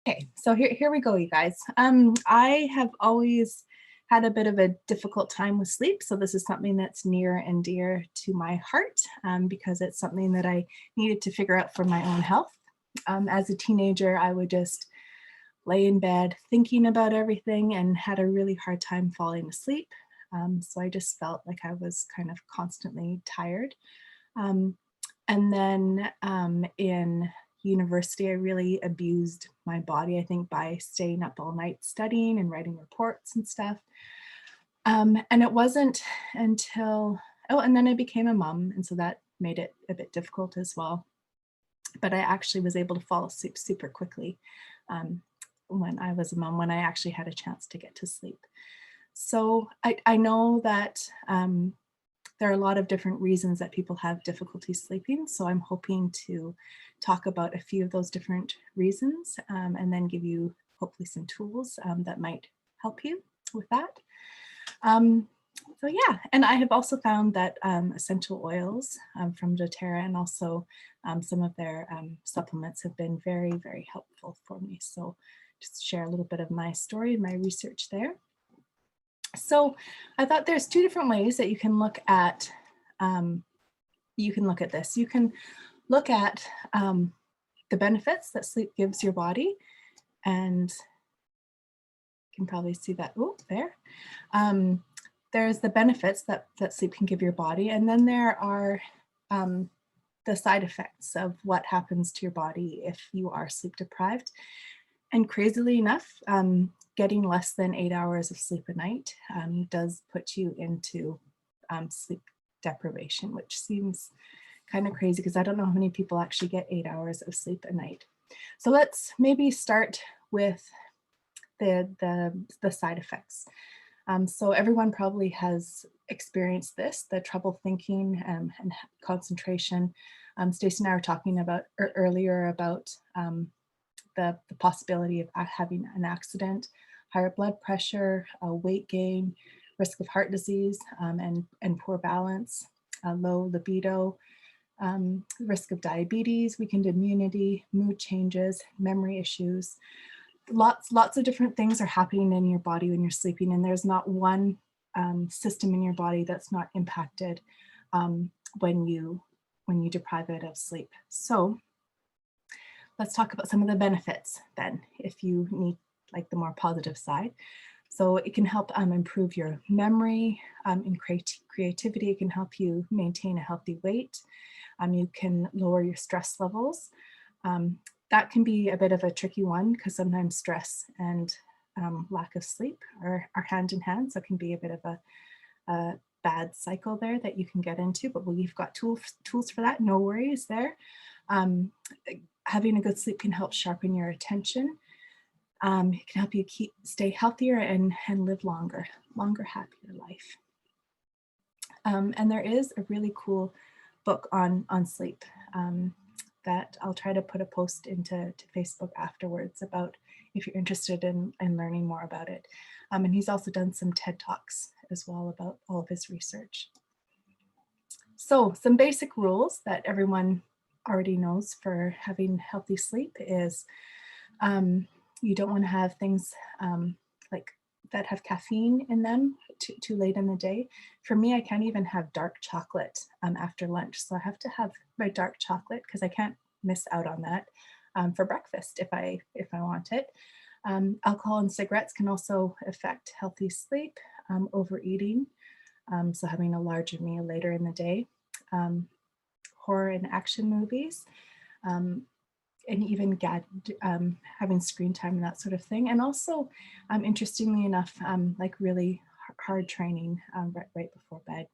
Okay, so here we go, you guys. I have always had a bit of a difficult time with sleep, so this is something that's near and dear to my heart because it's something that I needed to figure out for my own health. As a teenager, I would just lay in bed thinking about everything and had a really hard time falling asleep. So I just felt like I was kind of constantly tired. Um, and then in university, I really abused my body, I think, by staying up all night studying and writing reports and stuff. And it wasn't until, oh, and then I became a mom. And so that made it a bit difficult as well. But I actually was able to fall asleep super quickly um, when I was a mom, when I actually had a chance to get to sleep. So I know that there are a lot of different reasons that people have difficulty sleeping. So I'm hoping to talk about a few of those different reasons and then give you hopefully some tools that might help you with that. Um, so yeah, and I have also found that essential oils from doterra and also some of their supplements have been very, very helpful for me. So just share a little bit of my story and my research there. So I thought there's two different ways that you can look at this. You can look at the benefits that sleep gives your body, and you can probably see that. Oh, there. There's the benefits that sleep can give your body, and then there are the side effects of what happens to your body if you are sleep deprived. And crazily enough, getting less than 8 hours of sleep a night does put you into sleep deprivation, which seems kind of crazy because I don't know how many people actually get 8 hours of sleep a night. So let's maybe start with the side effects. So everyone probably has experienced this, the trouble thinking and concentration. Stacey and I were talking about earlier about the possibility of having an accident, higher blood pressure, weight gain, risk of heart disease, and poor balance, low libido, risk of diabetes, weakened immunity, mood changes, memory issues. Lots of different things are happening in your body when you're sleeping, and there's not one system in your body that's not impacted when you deprive it of sleep. So let's talk about some of the benefits then, if you need like the more positive side. So it can help improve your memory and creativity. It can help you maintain a healthy weight. You can lower your stress levels. That can be a bit of a tricky one because sometimes stress and lack of sleep are hand in hand. So it can be a bit of a bad cycle there that you can get into, but we've got tools for that. No worries there. Having a good sleep can help sharpen your attention. It can help you stay healthier and live longer, happier life. And there is a really cool book on sleep that I'll try to put a post into Facebook afterwards about if you're interested in learning more about it. And he's also done some TED Talks as well about all of his research. So some basic rules that everyone already knows for having healthy sleep is you don't want to have things like that have caffeine in them too late in the day. For me, I can't even have dark chocolate after lunch. So I have to have my dark chocolate because I can't miss out on that for breakfast if I want it. Alcohol and cigarettes can also affect healthy sleep, overeating, so having a larger meal later in the day, horror and action movies, and even having screen time and that sort of thing. And also, interestingly enough, like really hard training right before bed,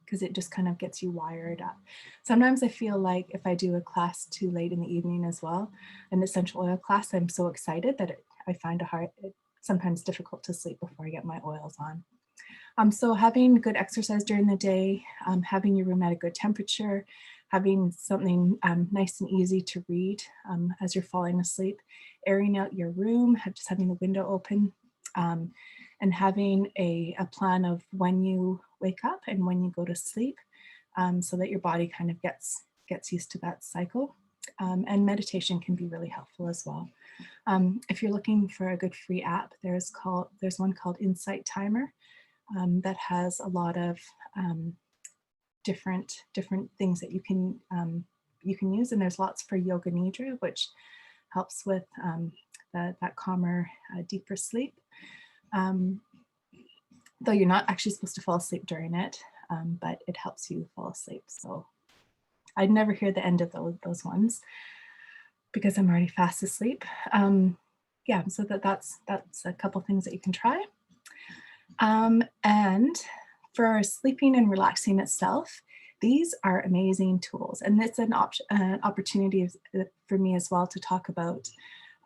because it just kind of gets you wired up. Sometimes I feel like if I do a class too late in the evening as well, an essential oil class, I'm so excited that I find it's sometimes difficult to sleep before I get my oils on. So having good exercise during the day, having your room at a good temperature, having something nice and easy to read as you're falling asleep, airing out your room, just having the window open, and having a plan of when you wake up and when you go to sleep so that your body kind of gets used to that cycle. And meditation can be really helpful as well. If you're looking for a good free app, there's one called Insight Timer that has a lot of different things that you can use, and there's lots for yoga nidra, which helps with that calmer, deeper sleep. Though you're not actually supposed to fall asleep during it, but it helps you fall asleep. So I'd never hear the end of those ones because I'm already fast asleep. Yeah, so that's a couple things that you can try. And for sleeping and relaxing itself, these are amazing tools. And it's an opportunity for me as well to talk about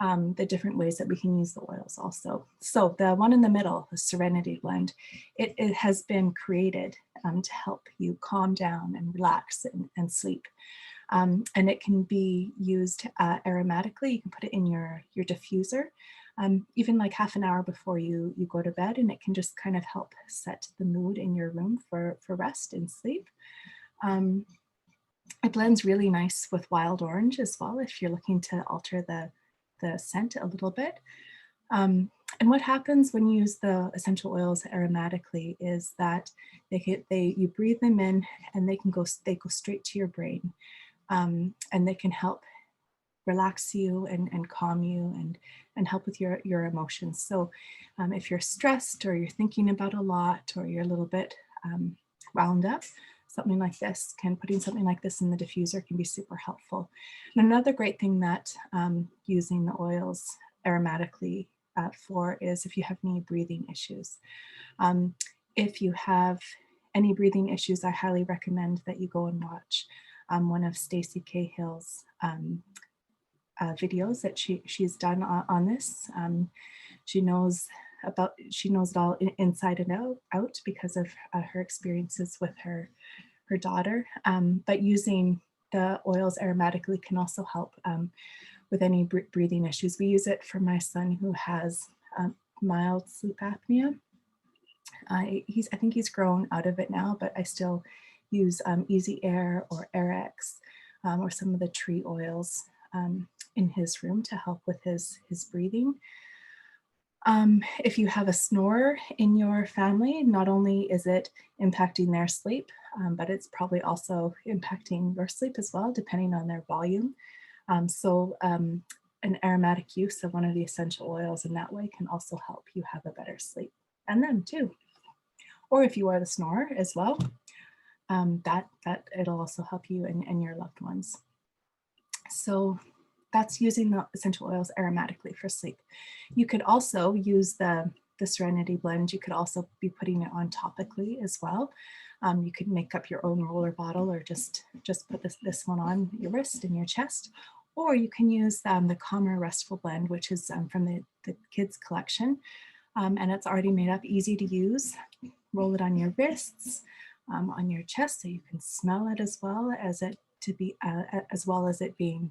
the different ways that we can use the oils also. So the one in the middle, the Serenity Blend, it has been created to help you calm down and relax and sleep. And it can be used aromatically. You can put it in your diffuser, even like half an hour before you go to bed, and it can just kind of help set the mood in your room for rest and sleep. It blends really nice with wild orange as well if you're looking to alter the scent a little bit. And what happens when you use the essential oils aromatically is that you breathe them in, and they go straight to your brain, and they can help relax you and calm you and help with your emotions. So if you're stressed or you're thinking about a lot or you're a little bit wound up, putting something like this in the diffuser can be super helpful. And another great thing that using the oils aromatically for is if you have any breathing issues. If you have any breathing issues, I highly recommend that you go and watch one of Stacey Cahill's videos that she's done on this. She knows it all inside and out because of her experiences with her daughter. But using the oils aromatically can also help with any breathing issues. We use it for my son who has mild sleep apnea. I think he's grown out of it now, but I still use Easy Air or Airex or some of the tree oils in his room to help with his breathing. If you have a snorer in your family, not only is it impacting their sleep, but it's probably also impacting your sleep as well, depending on their volume. So an aromatic use of one of the essential oils in that way can also help you have a better sleep, and them too. Or if you are the snorer as well, that it'll also help you and your loved ones. So that's using the essential oils aromatically for sleep. You could also use the Serenity Blend. You could also be putting it on topically as well. You could make up your own roller bottle or just put this one on your wrist and your chest. Or you can use the Calmer Restful Blend, which is from the kids collection. And it's already made up, easy to use. Roll it on your wrists, on your chest, so you can smell it as well as it being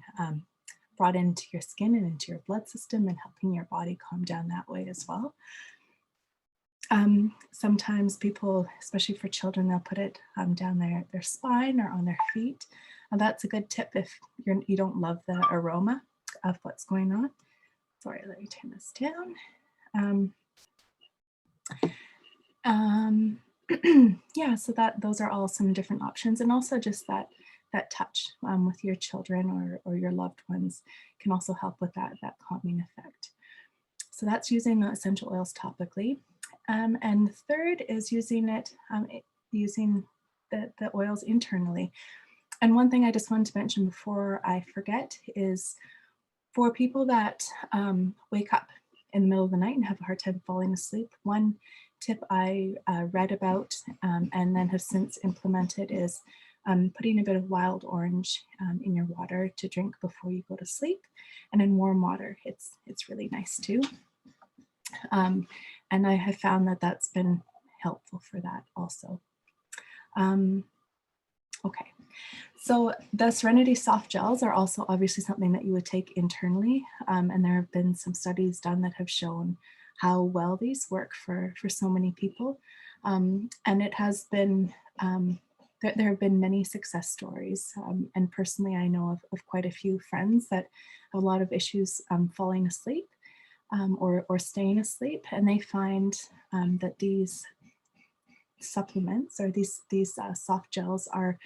brought into your skin and into your blood system and helping your body calm down that way as well. Sometimes people, especially for children, they'll put it down their spine or on their feet. And that's a good tip if you don't love the aroma of what's going on. Sorry, let me turn this down. Yeah, so those are all some different options, and also just that touch with your children or your loved ones can also help with that calming effect. So that's using the essential oils topically. And third is using the oils internally. And one thing I just wanted to mention before I forget is for people that wake up in the middle of the night and have a hard time falling asleep, one tip I read about and then have since implemented is putting a bit of wild orange in your water to drink before you go to sleep, and in warm water. It's really nice too. And I have found that that's been helpful for that also. Okay, so the Serenity soft gels are also obviously something that you would take internally, and there have been some studies done that have shown how well these work for so many people. And it has been there have been many success stories. And personally, I know of quite a few friends that have a lot of issues falling asleep or staying asleep. And they find that these supplements or these soft gels are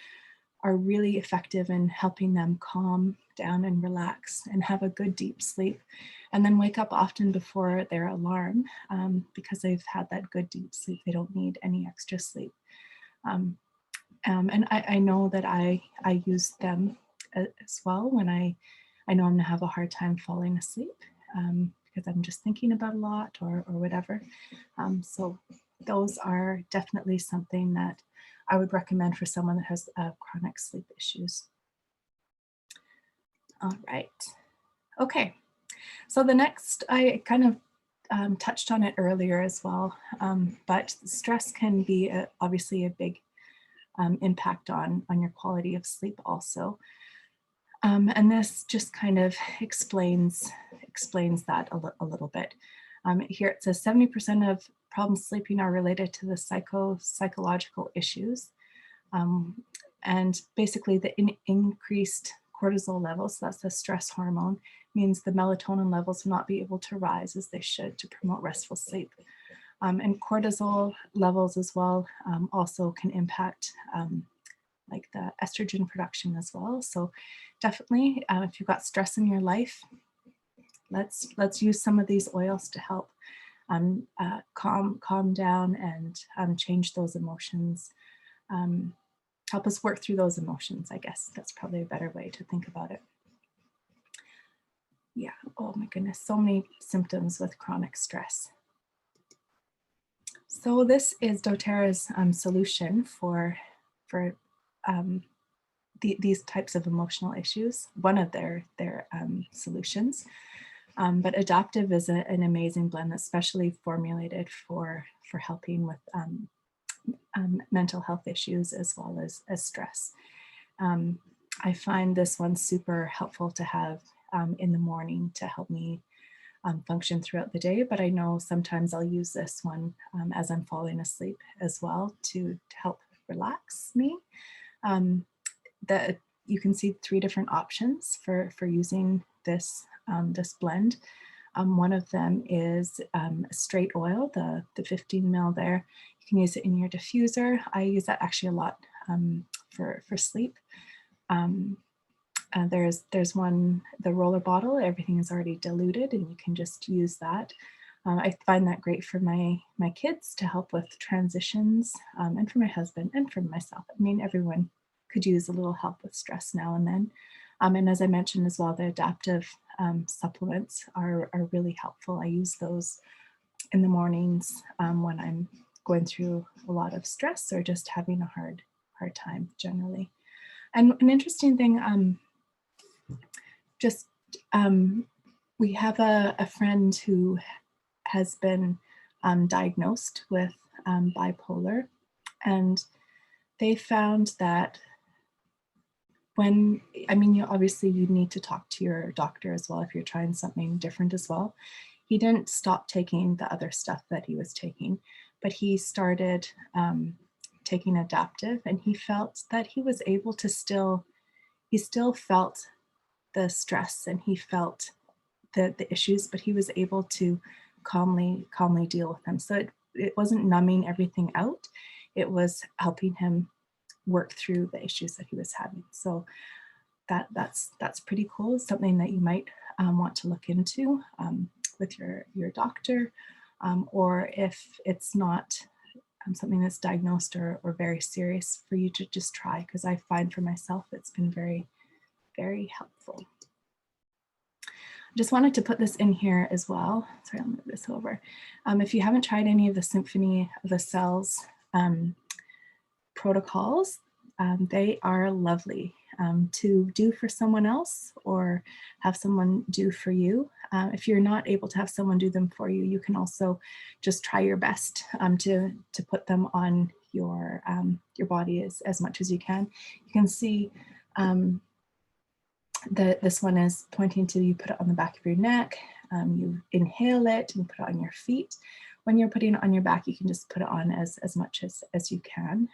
really effective in helping them calm down and relax and have a good deep sleep, and then wake up often before their alarm because they've had that good deep sleep. They don't need any extra sleep. And I know that I use them as well when I know I'm gonna have a hard time falling asleep because I'm just thinking about a lot or whatever. So those are definitely something that I would recommend for someone that has chronic sleep issues. All right. Okay. So the next, I kind of touched on it earlier as well, but stress can be obviously a big impact on your quality of sleep also. And this just kind of explains that a little bit. Here it says 70% of problems sleeping are related to the psychological issues. And basically the increased cortisol levels, that's the stress hormone, means the melatonin levels will not be able to rise as they should to promote restful sleep. And cortisol levels as well also can impact like the estrogen production as well. So definitely, if you've got stress in your life, let's use some of these oils to help calm down and change those emotions. Help us work through those emotions, I guess. That's probably a better way to think about it. Yeah, oh my goodness, so many symptoms with chronic stress. So this is doTERRA's solution for these types of emotional issues, one of their solutions. But Adaptive is an amazing blend that's specially formulated for helping with mental health issues as well as stress. I find this one super helpful to have in the morning to help me function throughout the day, but I know sometimes I'll use this one as I'm falling asleep as well to help relax me. That you can see 3 different options for using this this blend. One of them is a straight oil, the 15 ml there. You can use it in your diffuser. I use that actually a lot for sleep. There's one, the roller bottle, everything is already diluted and you can just use that. I find that great for my kids to help with transitions and for my husband and for myself. I mean, everyone could use a little help with stress now and then. And as I mentioned as well, the adaptive supplements are really helpful. I use those in the mornings when I'm going through a lot of stress or just having a hard time generally. And an interesting thing, we have a friend who has been diagnosed with bipolar, and they found that obviously you need to talk to your doctor as well if you're trying something different as well. He didn't stop taking the other stuff that he was taking, but he started taking adaptive, and he felt that he was able to he still felt the stress and he felt the issues, but he was able to calmly deal with them. So it wasn't numbing everything out. It was helping him work through the issues that he was having. So that's pretty cool. It's something that you might want to look into with your doctor, or if it's not something that's diagnosed or very serious, for you to just try, because I find for myself it's been very, very helpful. I just wanted to put this in here as well. Sorry, I'll move this over. If you haven't tried any of the Symphony of the Cells protocols, they are lovely to do for someone else or have someone do for you. If you're not able to have someone do them for you, you can also just try your best to put them on your body as much as you can. You can see this one is pointing to, you put it on the back of your neck, you inhale it and put it on your feet. When you're putting it on your back, you can just put it on as much as you can.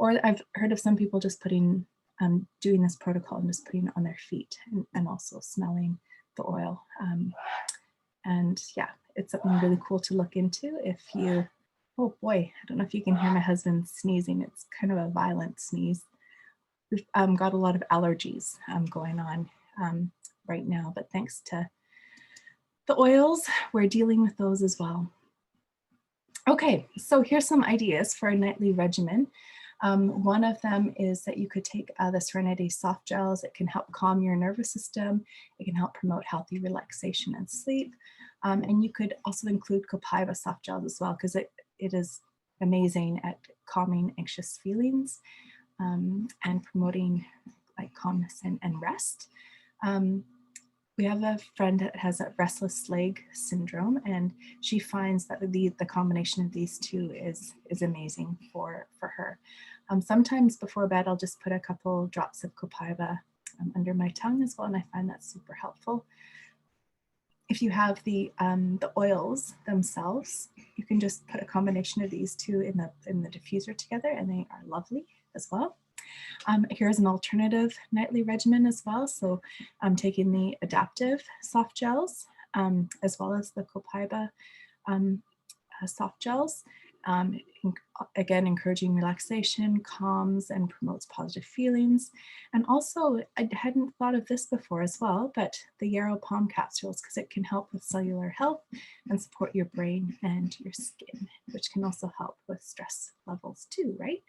Or I've heard of some people just putting, doing this protocol and just putting it on their feet and also smelling the oil. And yeah, it's something really cool to look into if you, oh boy, I don't know if you can hear my husband sneezing. It's kind of a violent sneeze. We've got a lot of allergies going on right now, but thanks to the oils, we're dealing with those as well. Okay, so here's some ideas for a nightly regimen. One of them is that you could take the Serenity soft gels. It can help calm your nervous system. It can help promote healthy relaxation and sleep. And you could also include Copaiba soft gels as well, because it is amazing at calming anxious feelings and promoting like calmness and rest. We have a friend that has a restless leg syndrome, and she finds that the combination of these two is amazing for her. Sometimes before bed, I'll just put a couple drops of Copaiba under my tongue as well, and I find that super helpful. If you have the oils themselves, you can just put a combination of these two in the diffuser together, and they are lovely as well. Here's an alternative nightly regimen as well. So I'm taking the adaptive soft gels as well as the Copaiba soft gels. Again, encouraging relaxation, calms, and promotes positive feelings. And also, I hadn't thought of this before as well, but the yarrow palm capsules, because it can help with cellular health and support your brain and your skin, which can also help with stress levels too, right?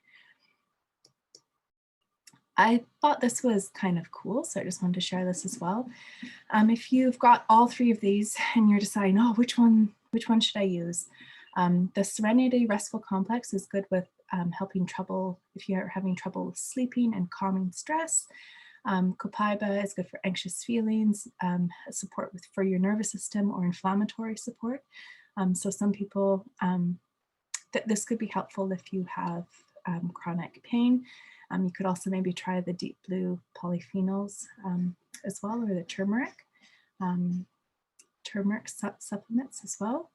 I thought this was kind of cool, so I just wanted to share this as well. If you've got all three of these and you're deciding, oh, which one should I use? The Serenity Restful Complex is good with helping if you're having trouble with sleeping and calming stress. Copaiba is good for anxious feelings, support for your nervous system or inflammatory support. So some people, this could be helpful if you have chronic pain. You could also maybe try the deep blue polyphenols as well, or the turmeric supplements as well.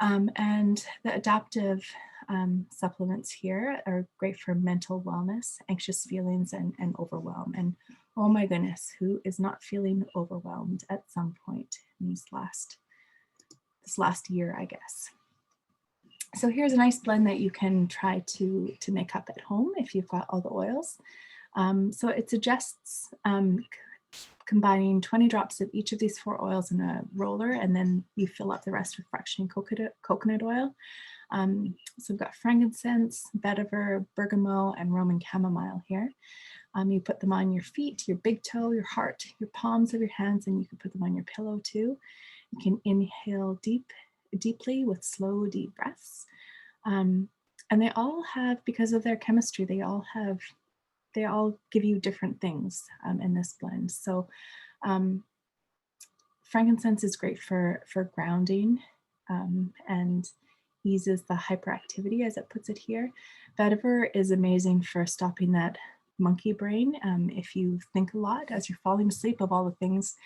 And the adaptive supplements here are great for mental wellness, anxious feelings, and overwhelm. And oh my goodness, who is not feeling overwhelmed at some point in this last year, I guess. So here's a nice blend that you can try to make up at home if you've got all the oils. So it suggests combining 20 drops of each of these 4 oils in a roller, and then you fill up the rest with fractionated coconut oil. So we've got frankincense, vetiver, bergamot, and Roman chamomile here. You put them on your feet, your big toe, your heart, your palms of your hands, and you can put them on your pillow too. You can inhale deeply with slow, deep breaths. And they all have, because of their chemistry, they all give you different things in this blend. So frankincense is great for grounding and eases the hyperactivity, as it puts it here. Vetiver is amazing for stopping that monkey brain. If you think a lot as you're falling asleep of all the things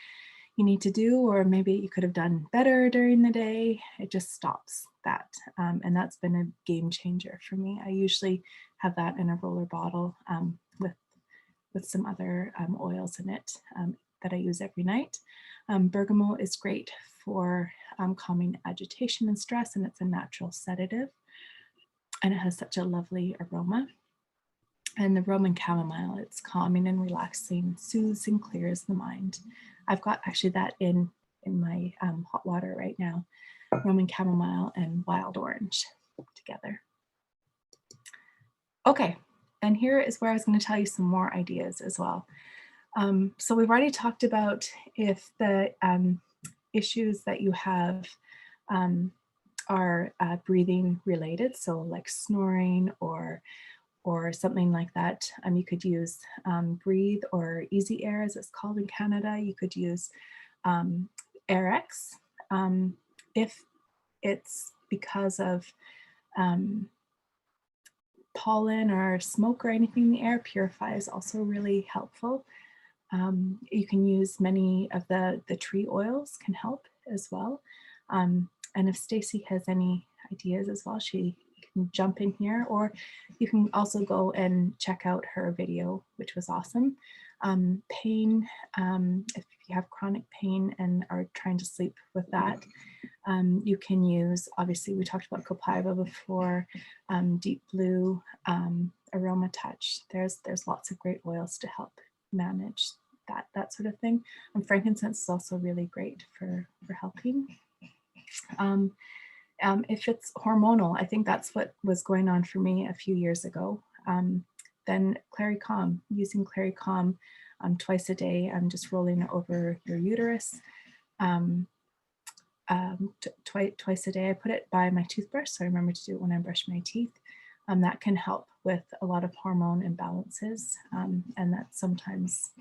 you need to do, or maybe you could have done better during the day, it just stops that. And that's been a game changer for me. I usually have that in a roller bottle with some other oils in it that I use every night. Bergamot is great for calming agitation and stress, and it's a natural sedative. And it has such a lovely aroma. And the Roman chamomile, it's calming and relaxing, soothes and clears the mind. I've got actually that in my hot water right now, Roman chamomile and wild orange together. Okay, and here is where I was going to tell you some more ideas as well. So we've already talked about if the issues that you have are breathing related, so like snoring or something like that. You could use Breathe or Easy Air, as it's called in Canada. You could use AirX. If it's because of pollen or smoke or anything in the air, Purify is also really helpful. You can use many of the tree oils can help as well. And if Stacy has any ideas as well, she can jump in here, or you can also go and check out her video, which was awesome. Pain, if you have chronic pain and are trying to sleep with that, you can use, obviously we talked about copaiba before, deep blue, aroma touch. There's lots of great oils to help manage that sort of thing. And frankincense is also really great for helping. If it's hormonal, I think that's what was going on for me a few years ago. Then Clary Calm, using Clary Calm twice a day. I'm just rolling it over your uterus twice a day. I put it by my toothbrush, so I remember to do it when I brush my teeth. That can help with a lot of hormone imbalances, and that sometimes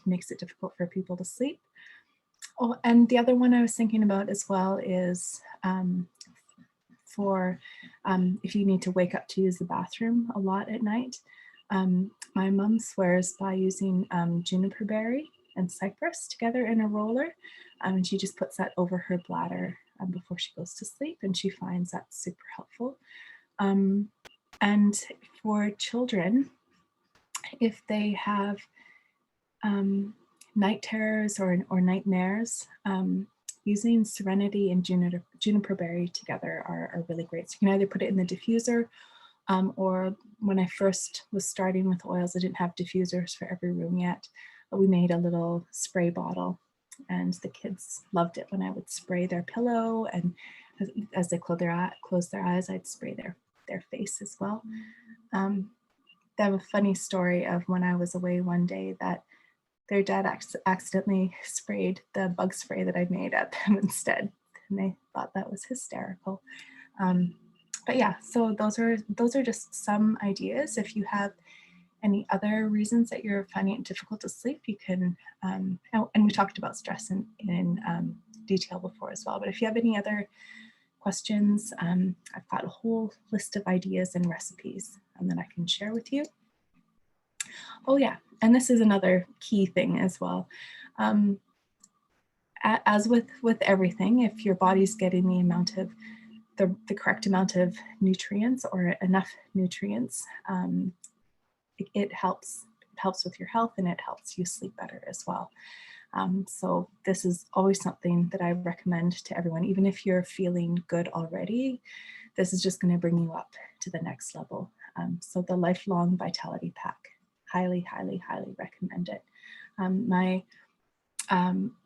makes it difficult for people to sleep. Oh, and the other one I was thinking about as well is for if you need to wake up to use the bathroom a lot at night. My mom swears by using juniper berry and cypress together in a roller, and she just puts that over her bladder before she goes to sleep, and she finds that super helpful. And for children, if they have night terrors or nightmares, using serenity and juniper berry together are really great. So you can either put it in the diffuser, or when I first was starting with oils, I didn't have diffusers for every room yet, but we made a little spray bottle, and the kids loved it when I would spray their pillow, and as they close their eyes, I'd spray their face as well. They have a funny story of when I was away one day that their dad accidentally sprayed the bug spray that I made at them instead, and they thought that was hysterical. But yeah, so those are just some ideas. If you have any other reasons that you're finding it difficult to sleep, you can, and we talked about stress in detail before as well, but if you have any other questions, I've got a whole list of ideas and recipes that I can share with you. Oh yeah, and this is another key thing as well. As with everything, if your body's getting the correct amount of nutrients or enough nutrients, it helps with your health, and it helps you sleep better as well. So this is always something that I recommend to everyone, even if you're feeling good already. This is just going to bring you up to the next level. So the Lifelong Vitality Pack, highly, highly, highly recommend it. My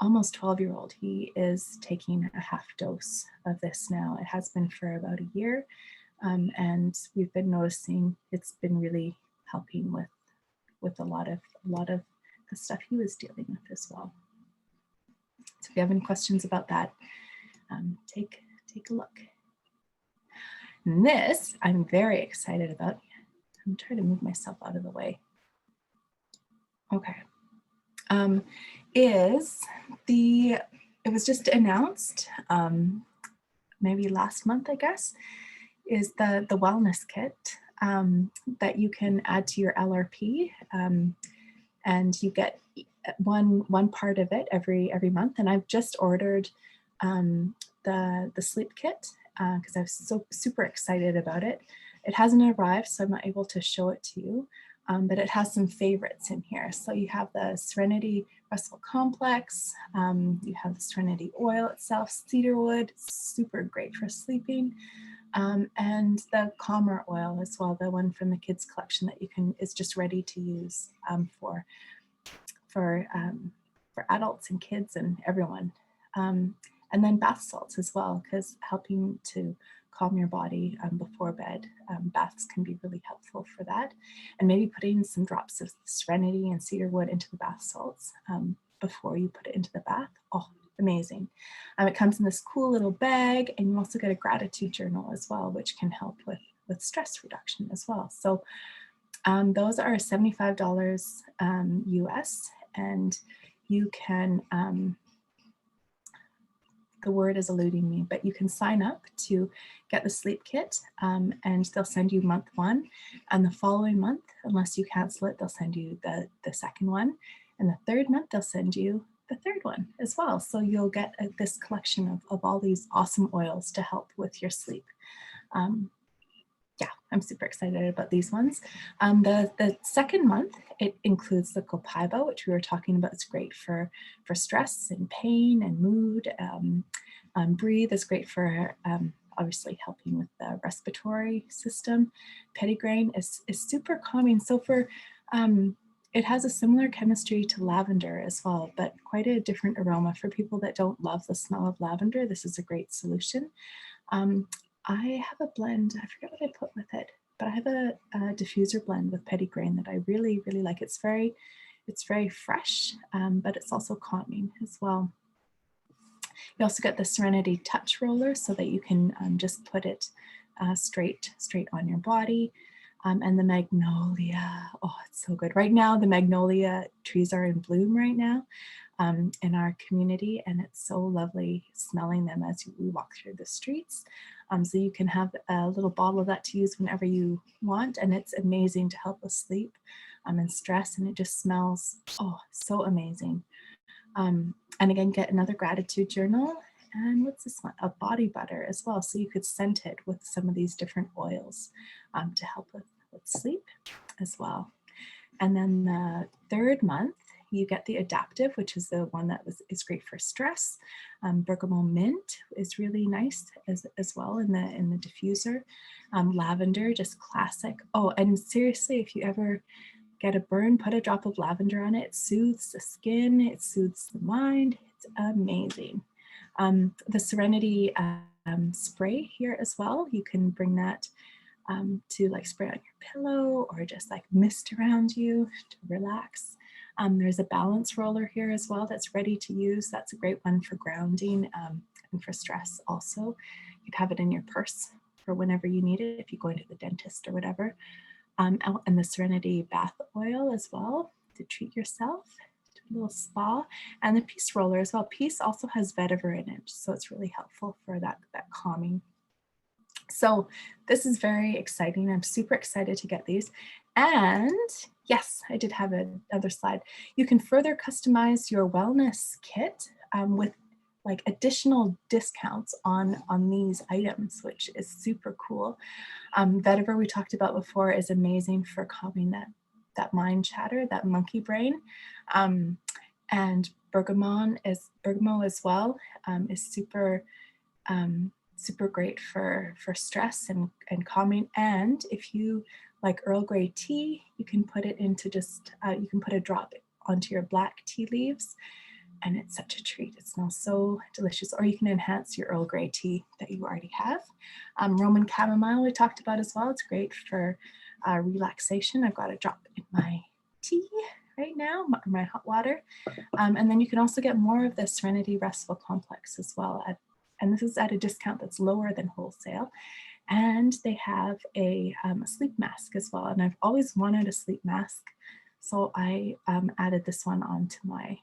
almost 12-year-old, he is taking a half dose of this now. It has been for about a year, and we've been noticing it's been really helping with a lot of the stuff he was dealing with as well. So if you have any questions about that, take a look. And this I'm very excited about. I'm trying to move myself out of the way. Okay. It was just announced maybe last month, I guess, is the wellness kit that you can add to your LRP, and you get one part of it every month. And I've just ordered the sleep kit because I was so super excited about it. It hasn't arrived, so I'm not able to show it to you. But it has some favorites in here. So you have the Serenity Restful Complex, you have the Serenity Oil itself, cedarwood, super great for sleeping, and the Calmer Oil as well, the one from the kids collection that is just ready to use for adults and kids and everyone. And then bath salts as well, because helping to calm your body before bed. Baths can be really helpful for that. And maybe putting some drops of Serenity and cedarwood into the bath salts before you put it into the bath. Oh, amazing. It comes in this cool little bag, and you also get a gratitude journal as well, which can help with stress reduction as well. So those are $75 US, and you can, the word is eluding me, but you can sign up to get the sleep kit, and they'll send you month 1, and the following month, unless you cancel it, they'll send you the second one, and the third month they'll send you the third one as well. So you'll get this collection of all these awesome oils to help with your sleep. yeah, I'm super excited about these ones. The second month, it includes the copaiba, which we were talking about. It's great for stress and pain and mood. Breathe is great for obviously helping with the respiratory system. Petitgrain is super calming. So it has a similar chemistry to lavender as well, but quite a different aroma. For people that don't love the smell of lavender, this is a great solution. I have a blend, I forget what I put with it, but I have a diffuser blend with petitgrain that I really, really like. It's very fresh, but it's also calming as well. You also get the Serenity Touch Roller so that you can just put it straight on your body. And the magnolia, oh, it's so good. Right now, the magnolia trees are in bloom right now in our community, and it's so lovely smelling them as we walk through the streets. So you can have a little bottle of that to use whenever you want, and it's amazing to help with sleep and stress, and it just smells, oh, so amazing. And again, get another gratitude journal. And what's this one? A body butter as well. So you could scent it with some of these different oils to help with sleep as well. And then the third month, you get the adaptive, which is the one that is great for stress. Bergamot mint is really nice as well in the diffuser. Lavender, just classic. Oh, and seriously, if you ever get a burn, put a drop of lavender on it. It soothes the skin, it soothes the mind. It's amazing. The Serenity spray here as well. You can bring that to like spray on your pillow or just like mist around you to relax. There's a balance roller here as well that's ready to use. That's a great one for grounding and for stress also. You'd have it in your purse for whenever you need it, if you go into the dentist or whatever. And the Serenity bath oil as well to treat yourself, do a little spa, and the Peace roller as well. Peace also has vetiver in it, so it's really helpful for that calming. So this is very exciting. I'm super excited to get these. And yes, I did have another slide. You can further customize your wellness kit with like additional discounts on these items, which is super cool. Vetiver we talked about before is amazing for calming that mind chatter, that monkey brain. And bergamot as well is super super great for stress and calming. And if you like Earl Grey tea, you can put it into just you can put a drop onto your black tea leaves, and it's such a treat. It smells so delicious. Or you can enhance your Earl Grey tea that you already have. Roman chamomile we talked about as well. It's great for relaxation. I've got a drop in my tea right now, my hot water. And then you can also get more of the Serenity Restful Complex as well. And this is at a discount that's lower than wholesale. And they have a sleep mask as well. And I've always wanted a sleep mask. So I added this one onto my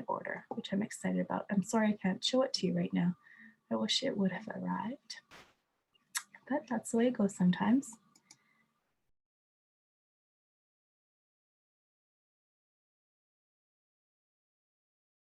order, which I'm excited about. I'm sorry I can't show it to you right now. I wish it would have arrived. But that's the way it goes sometimes.